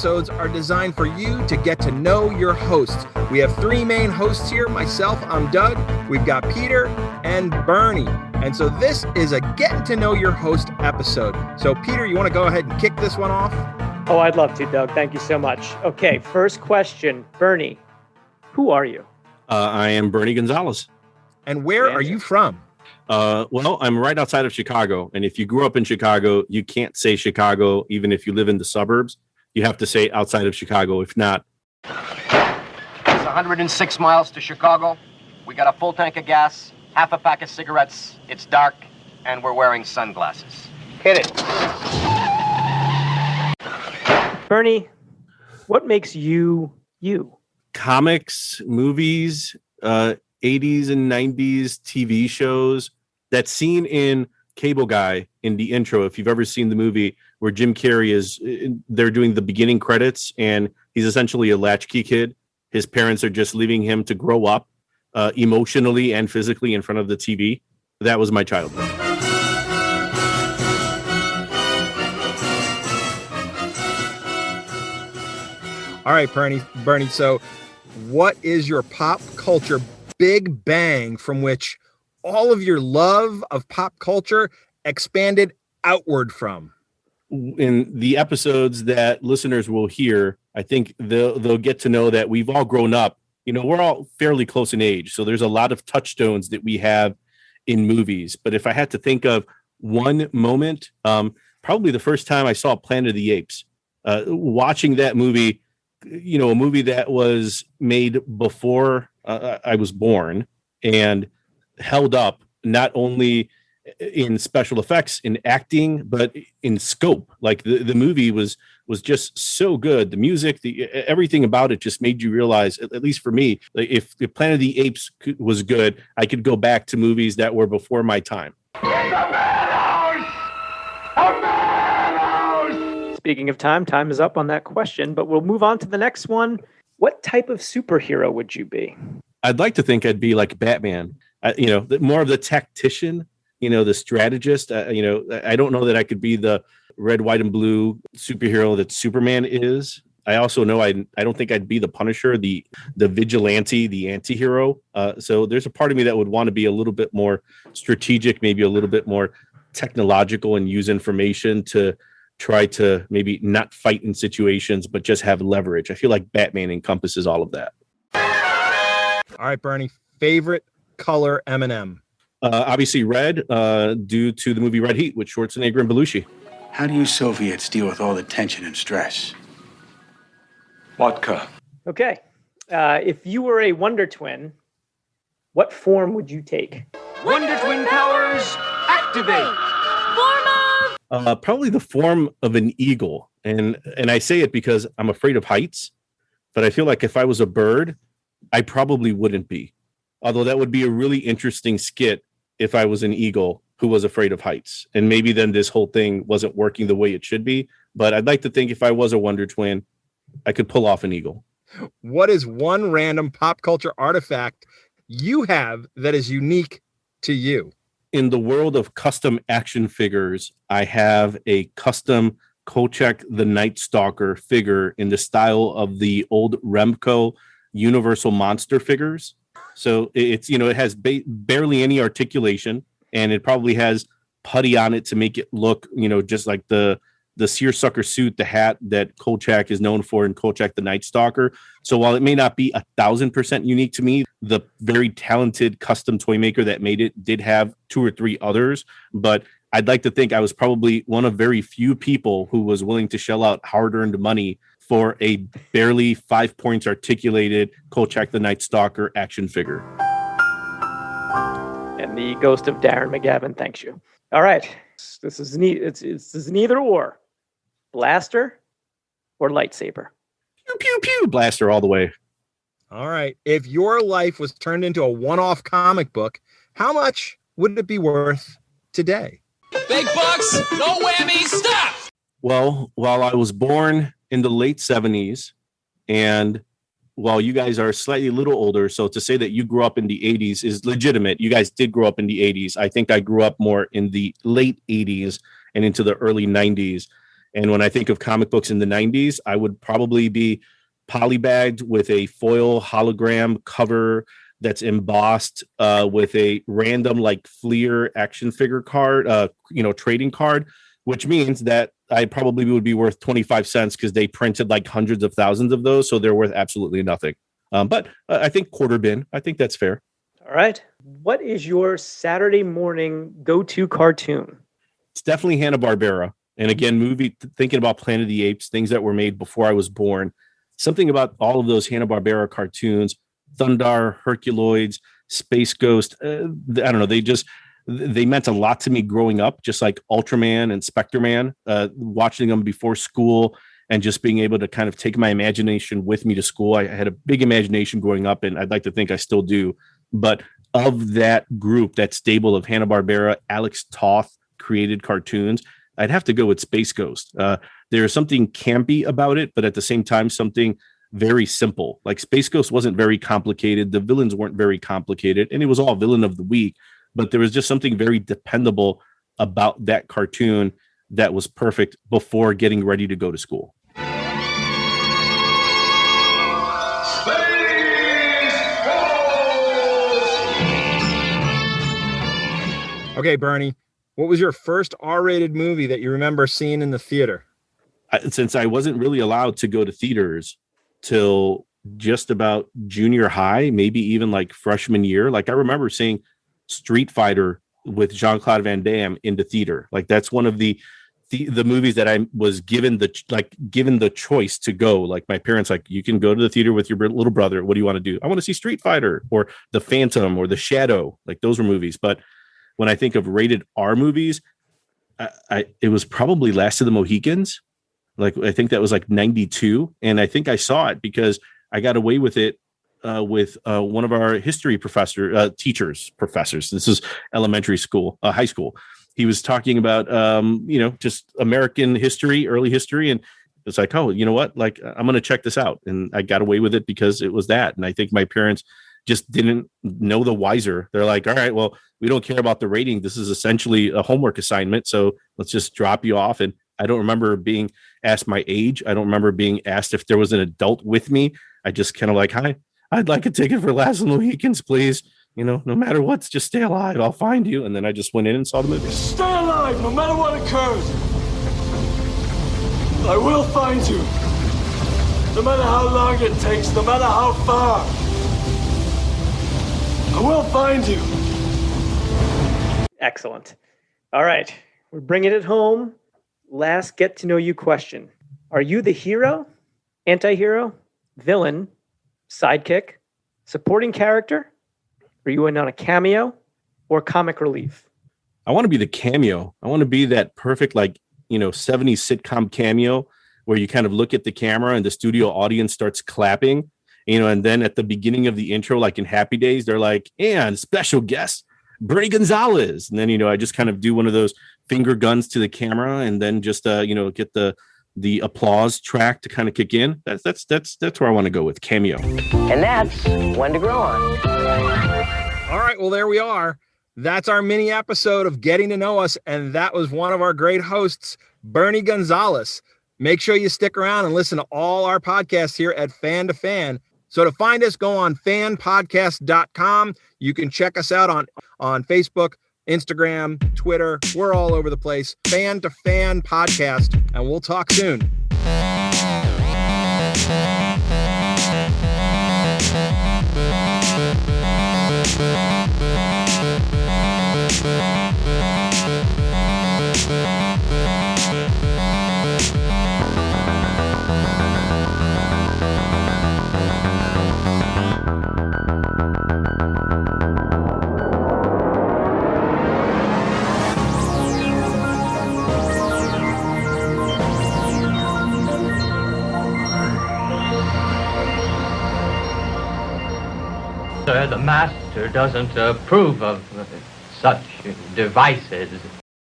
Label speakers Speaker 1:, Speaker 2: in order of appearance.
Speaker 1: episodes are designed for you to get to know your hosts. We have three main hosts here. Myself, I'm Doug. We've got Peter and Bernie. And so this is a getting to know your host episode. So Peter, you want to go ahead and kick this one off?
Speaker 2: Oh, I'd love to, Doug. Thank you so much. Okay, first question. Bernie, who are you?
Speaker 3: I am Bernie Gonzalez.
Speaker 1: And where are you from?
Speaker 3: Well, I'm right outside of Chicago. And if you grew up in Chicago, you can't say Chicago, even if you live in the suburbs. You have to say outside of Chicago. If not,
Speaker 4: it's 106 miles to Chicago. We got a full tank of gas, half a pack of cigarettes. It's dark, and we're wearing sunglasses. Hit it.
Speaker 2: Bernie, what makes you you?
Speaker 3: comics, movies, 80s and 90s TV shows. That scene in Cable Guy in the intro, if you've ever seen the movie where Jim Carrey they're doing the beginning credits and he's essentially a latchkey kid. His parents are just leaving him to grow up emotionally and physically in front of the TV. That was my childhood.
Speaker 1: All right, Bernie. So what is your pop culture big bang from which all of your love of pop culture expanded outward from?
Speaker 3: In the episodes that listeners will hear, I think they'll get to know that we've all grown up. You know, we're all fairly close in age, so there's a lot of touchstones that we have in movies. But if I had to think of one moment, probably the first time I saw Planet of the Apes, watching that movie, you know, a movie that was made before I was born and held up not only in special effects, in acting, but in scope. Like the movie was just so good. The music, everything about it just made you realize, at least for me, like if Planet of the Apes was good, I could go back to movies that were before my time.
Speaker 2: Speaking of time is up on that question, but we'll move on to the next one. What type of superhero would you be?
Speaker 3: I'd like to think I'd be like Batman, more of the tactician, the strategist. I don't know that I could be the red, white, and blue superhero that Superman is. I also know I don't think I'd be the Punisher, the vigilante, the anti-hero. So there's a part of me that would want to be a little bit more strategic, maybe a little bit more technological and use information to try to maybe not fight in situations, but just have leverage. I feel like Batman encompasses all of that.
Speaker 1: All right, Bernie, favorite color M&M?
Speaker 3: Obviously red, due to the movie Red Heat with Schwarzenegger and Belushi.
Speaker 5: How do you Soviets deal with all the tension and stress?
Speaker 6: Vodka.
Speaker 2: Okay. If you were a Wonder Twin, what form would you take?
Speaker 6: Wonder Twin powers activate.
Speaker 3: Probably the form of an eagle. And I say it because I'm afraid of heights, but I feel like if I was a bird, I probably wouldn't be. Although that would be a really interesting skit if I was an eagle who was afraid of heights. And maybe then this whole thing wasn't working the way it should be. But I'd like to think if I was a Wonder Twin, I could pull off an eagle.
Speaker 1: What is one random pop culture artifact you have that is unique to you?
Speaker 3: In the world of custom action figures, I have a custom Kolchak the Night Stalker figure in the style of the old Remco Universal Monster figures. So it's, it has barely any articulation, and it probably has putty on it to make it look, just like the seersucker suit, the hat that Kolchak is known for in Kolchak the Night Stalker. So while it may not be 1,000% unique to me, the very talented custom toy maker that made it did have 2 or 3 others. But I'd like to think I was probably one of very few people who was willing to shell out hard-earned money for a barely 5 points articulated Kolchak the Night Stalker action figure.
Speaker 2: And the ghost of Darren McGavin thanks you. All right. This is neither or. Blaster or lightsaber?
Speaker 3: Pew, pew, pew. Blaster all the way.
Speaker 1: All right. If your life was turned into a one-off comic book, how much would it be worth today?
Speaker 6: Big bucks, no whammies, stop!
Speaker 3: Well, while I was born in the late 70s, and while you guys are slightly a little older, so to say that you grew up in the 80s is legitimate. You guys did grow up in the 80s. I think I grew up more in the late 80s and into the early 90s. And when I think of comic books in the 90s, I would probably be polybagged with a foil hologram cover that's embossed with a random like Fleer action figure card, trading card, which means that I probably would be worth 25 cents because they printed like hundreds of thousands of those. So they're worth absolutely nothing. But I think quarter bin. I think that's fair.
Speaker 2: All right. What is your Saturday morning go-to cartoon?
Speaker 3: It's definitely Hanna-Barbera. And again, thinking about Planet of the Apes, things that were made before I was born. Something about all of those Hanna-Barbera cartoons, Thundar, Herculoids, Space Ghost. I don't know. They meant a lot to me growing up, just like Ultraman and Spectre-Man, watching them before school and just being able to kind of take my imagination with me to school. I had a big imagination growing up, and I'd like to think I still do. But of that group, that stable of Hanna-Barbera, Alex Toth created cartoons, I'd have to go with Space Ghost. There's something campy about it, but at the same time, something very simple. Like Space Ghost wasn't very complicated. The villains weren't very complicated, and it was all villain of the week. But there was just something very dependable about that cartoon that was perfect before getting ready to go to school.
Speaker 1: Okay, Bernie, what was your first R-rated movie that you remember seeing in the theater?
Speaker 3: Since I wasn't really allowed to go to theaters till just about junior high, maybe even like freshman year, like I remember seeing Street Fighter with Jean-Claude Van Damme into theater. Like that's one of the movies that I was given the choice to go. Like my parents, like, you can go to the theater with your little brother. What do you want to do? I want to see Street Fighter or The Phantom or The Shadow. Like those were movies. But when I think of rated R movies, it was probably Last of the Mohicans. Like I think that was like 92, and I think I saw it because I got away with it with one of our history professors. This is elementary school, high school. He was talking about just American history, early history, and it's like, oh, you know what? Like I'm going to check this out, and I got away with it because it was that. And I think my parents just didn't know the wiser. They're like, all right, well, we don't care about the rating. This is essentially a homework assignment, so let's just drop you off. And I don't remember being asked my age. I don't remember being asked if there was an adult with me. I just kind of like, hi, I'd like a ticket for Last of the Mohicans, please. No matter what, just stay alive. I'll find you. And then I just went in and saw the movie.
Speaker 6: Stay alive, no matter what occurs. I will find you. No matter how long it takes, no matter how far. I will find you.
Speaker 2: Excellent. All right. We're bringing it home. Last get to know you question. Are you the hero, anti-hero, villain, sidekick, supporting character? Are you in on a cameo or comic relief?
Speaker 3: I want to be the cameo. I want to be that perfect, 70s sitcom cameo where you kind of look at the camera and the studio audience starts clapping, and then at the beginning of the intro, like in Happy Days, they're like, and special guest, Bernie Gonzalez. And then, I just kind of do one of those finger guns to the camera and then just, get the applause track to kind of kick in. That's where I want to go with cameo.
Speaker 7: And that's when to grow on.
Speaker 1: All right, well, there we are. That's our mini episode of Getting to Know Us, and that was one of our great hosts, Bernie Gonzalez. Make sure you stick around and listen to all our podcasts here at Fan2Fan. So to find us, go on fanpodcast.com. You can check us out on Facebook, Instagram, Twitter. We're all over the place. Fan2Fan Podcast, and we'll talk soon.
Speaker 8: Sir, the master doesn't approve of such devices.